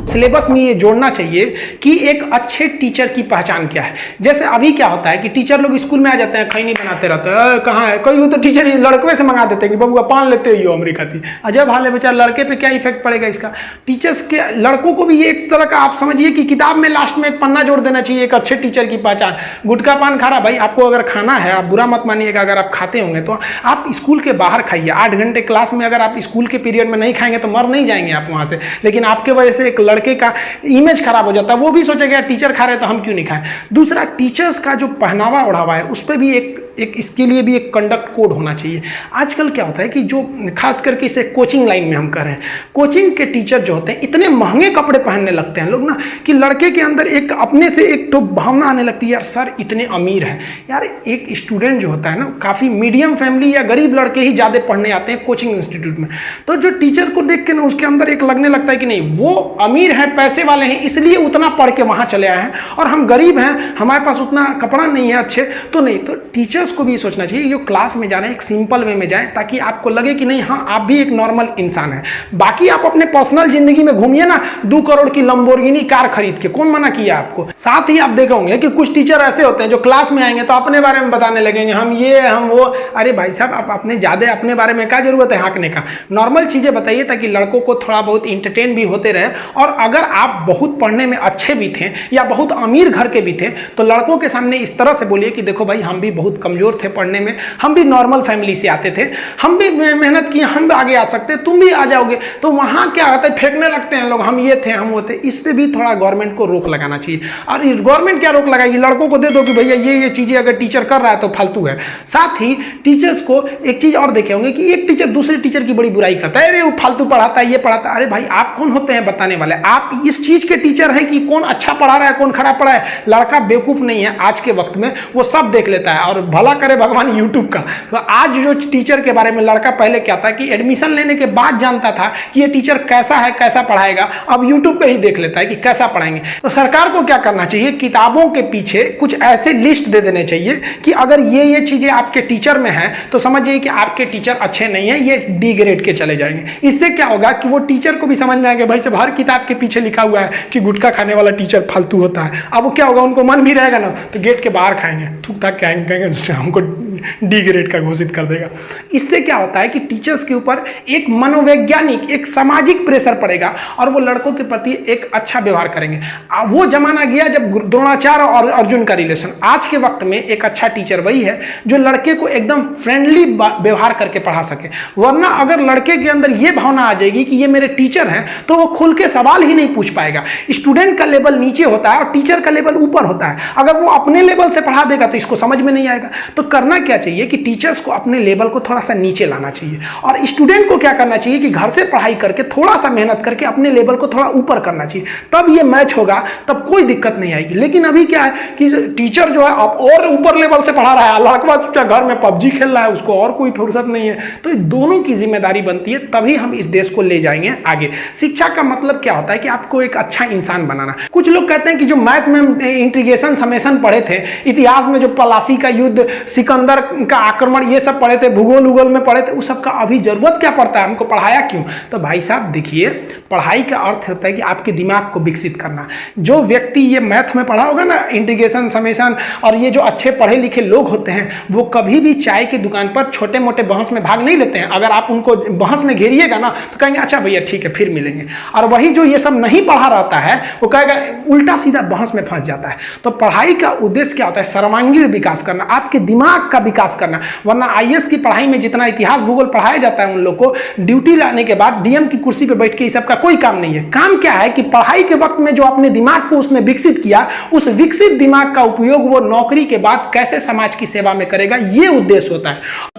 Syllabus में ये जोड़ना चाहिए कि एक अच्छे टीचर की पहचान क्या है। जैसे अभी क्या होता है कि टीचर लोग स्कूल में आ जाते हैं, खैनी बनाते रहते हैं, कहाँ है कोई, वो तो टीचर लड़के से मंगा देते हैं कि बबुआ पान लेते हो अमेरिका थी। अजब हाल है बेचारा, लड़के पे क्या इफेक्ट पड़ेगा इसका। टीचर्स के लड़कों को भी ये एक तरह का आप समझिए कि किताब में लास्ट में एक पन्ना जोड़ देना चाहिए, एक अच्छे टीचर की पहचान। गुटखा पान खा रहा, भाई आपको अगर खाना है, आप बुरा मत मानिएगा, अगर आप खाते होंगे तो आप स्कूल के बाहर खाइए। 8 घंटे क्लास में अगर आप स्कूल के पीरियड में नहीं खाएंगे तो मर नहीं जाएंगे आप वहां से, लेकिन आपके वजह से एक लड़के का इमेज खराब हो जाता है, वो भी सोचेगा टीचर खा रहे तो हम क्यों नहीं खाएं। दूसरा, टीचर्स का जो पहनावा ओढ़ावा है उस पर भी एक इसके लिए भी एक कंडक्ट कोड होना चाहिए। आजकल क्या होता है कि जो खास करके इसे कोचिंग लाइन में हम कर रहे हैं, कोचिंग के टीचर जो होते हैं इतने महंगे कपड़े पहनने लगते हैं लोग ना, कि लड़के के अंदर एक अपने से एक तो भावना आने लगती है, यार सर इतने अमीर हैं। यार एक स्टूडेंट जो होता है ना, काफ़ी मीडियम फैमिली या गरीब लड़के ही ज़्यादा पढ़ने आते हैं कोचिंग इंस्टीट्यूट में, तो जो टीचर को देख के ना उसके अंदर एक लगने लगता है कि नहीं वो अमीर हैं, पैसे वाले हैं, इसलिए उतना पढ़ के वहाँ चले आए हैं, और हम गरीब हैं, हमारे पास उतना कपड़ा नहीं है अच्छे, तो नहीं। तो टीचर्स को भी सोचना चाहिए जो क्लास में जा रहे हैं एक सिंपल वे में जाएं, ताकि आपको लगे कि नहीं हाँ आप भी एक नॉर्मल इंसान हैं। बाकी आप अपने पर्सनल जिंदगी में घूमिए ना 2 करोड़ की लंबोर्गिनी कार खरीद के, कौन मना किया आपको। साथ ही आप देखे होंगे कि कुछ टीचर ऐसे होते हैं जो क्लास में आएंगे तो अपने बारे में बताने लगेंगे, हम ये हम वो। अरे भाई साहब, आप अपने ज्यादा अपने बारे में क्या जरूरत है हाँकने का। नॉर्मल चीजें बताइए ताकि लड़कों को थोड़ा बहुत इंटरटेन भी होते रहे। और अगर आप बहुत पढ़ने में अच्छे भी थे या बहुत अमीर घर के भी थे तो लड़कों के सामने इस तरह से बोलिए कि देखो भाई हम भी बहुत कमजोर थे पढ़ने में, हम भी नॉर्मल फैमिली से आते थे, हम भी मेहनत किए, हम भी आगे आ सकते, तुम भी आ जाओगे। तो वहां क्या होता है, फेंकने लगते हैं लोग, हम ये थे हम वो थे। इस पे भी थोड़ा गवर्नमेंट को रोक लगाना चाहिए। और गवर्नमेंट क्या रोक लगाएगी, लड़कों को दे दो कि भैया ये चीजें अगर टीचर कर रहा है तो फालतू है। साथ ही टीचर्स को एक चीज और देखे होंगे कि एक टीचर दूसरे टीचर की बड़ी बुराई करता है, अरे वो फालतू पढ़ाता है, ये पढ़ाता है। अरे भाई आप कौन होते हैं बताने वाले, आप इस चीज के टीचर हैं कि कौन अच्छा पढ़ा रहा है कौन खराब पढ़ा है। लड़का बेवकूफ नहीं है, आज के वक्त में वो सब देख लेता है, और भला करे भगवान यूट्यूब का। तो आज जो टीचर के बारे में लड़का पहले क्या था कि एडमिशन लेने के बाद जानता था कि ये टीचर कैसा है कैसा पढ़ाएगा, अब यूट्यूब पे ही देख लेता है कि कैसा पढ़ाएंगे। तो सरकार को क्या करना चाहिए, किताबों के पीछे कुछ ऐसे लिस्ट दे देने चाहिए कि अगर ये चीजें आपके टीचर में है तो समझिए कि आपके टीचर अच्छे नहीं है, ये डी ग्रेड के चले जाएंगे। इससे क्या होगा कि वो टीचर को भी समझ में आएगा भाई साहब हर किताब के पीछे लिखा हुआ है कि गुटखा खाने वाला टीचर फालतू होता है। अब वो क्या होगा, उनको मन भी रहेगा ना तो गेट के बाहर खाएंगे, थूक थाक कहेंगे हमको डी ग्रेड का घोषित कर देगा। इससे क्या होता है कि टीचर्स के ऊपर एक मनोवैज्ञानिक एक सामाजिक प्रेशर पड़ेगा और वो लड़कों के प्रति एक अच्छा व्यवहार करेंगे। वो जमाना गया जब द्रोणाचार्य और अर्जुन का रिलेशन। आज के वक्त में एक अच्छा टीचर वही है जो लड़के को एकदम फ्रेंडली व्यवहार करके पढ़ा सके। वरना अगर लड़के के अंदर ये भावना आ जाएगी कि ये मेरे टीचर हैं तो वो खुल के सवाल ही नहीं पूछ पाएगा। स्टूडेंट का लेवल नीचे होता है और टीचर का लेवल ऊपर होता है। अगर वो अपने लेवल से पढ़ा देगा तो इसको समझ में नहीं आएगा। तो करना क्या चाहिए कि टीचर्स को अपने लेवल को थोड़ा सा नीचे लाना चाहिए और स्टूडेंट को क्या करना चाहिए कि घर से पढ़ाई करके थोड़ा सा मेहनत करके अपने लेवल को थोड़ा ऊपर करना चाहिए। तब ये मैच होगा, तब कोई दिक्कत नहीं आएगी। लेकिन अभी क्या है कि टीचर जो है अब और ऊपर लेवल से पढ़ा रहा है, लड़का घर में पबजी खेल रहा है, उसको और कोई फुर्सत नहीं है। तो दोनों की जिम्मेदारी बनती है, तभी हम इस देश को ले जाएंगे आगे। शिक्षा का मतलब क्या होता है कि आपको एक अच्छा इंसान बनाना। कुछ लोग कहते हैं कि जो मैथ में इंटीग्रेशन समेशन पढ़े थे, इतिहास में जो पलासी का युद्ध, सिकंदर का आक्रमण, ये सब पढ़े थे, भूगोल उगोल में पढ़े थे, उस सब का अभी जरूरत क्या पड़ता है, हमको पढ़ाया क्यों? तो भाई साहब देखिए, पढ़ाई का अर्थ होता है कि आपके दिमाग को विकसित करना। जो व्यक्ति ये मैथ में पढ़ा होगा ना, इंटीग्रेशन समेशन, और ये जो अच्छे पढ़े लिखे लोग होते हैं वो कभी भी चाय की दुकान पर छोटे मोटे बहस में भाग नहीं लेते हैं। अगर आप उनको बहस में घेरिएगा ना तो कहेंगे अच्छा भैया ठीक है फिर मिलेंगे। और वही जो ये सब नहीं पढ़ा रहता है वो कहेगा, उल्टा सीधा बहस में फंस जाता है। तो पढ़ाई का उद्देश्य क्या होता है? सर्वांगीण विकास करना, आपके दिमाग का विकास करना। वरना आईएएस की पढ़ाई में जितना इतिहास भूगोल पढ़ाया जाता है उन लोग को, ड्यूटी लाने के बाद डीएम की कुर्सी पे बैठ के इस सब का कोई काम नहीं है। काम क्या है कि पढ़ाई के वक्त में जो अपने दिमाग को उसने विकसित किया, उस विकसित दिमाग का उपयोग वो नौकरी के बाद कैसे समाज की सेवा में करेगा, ये उद्देश्य होता है।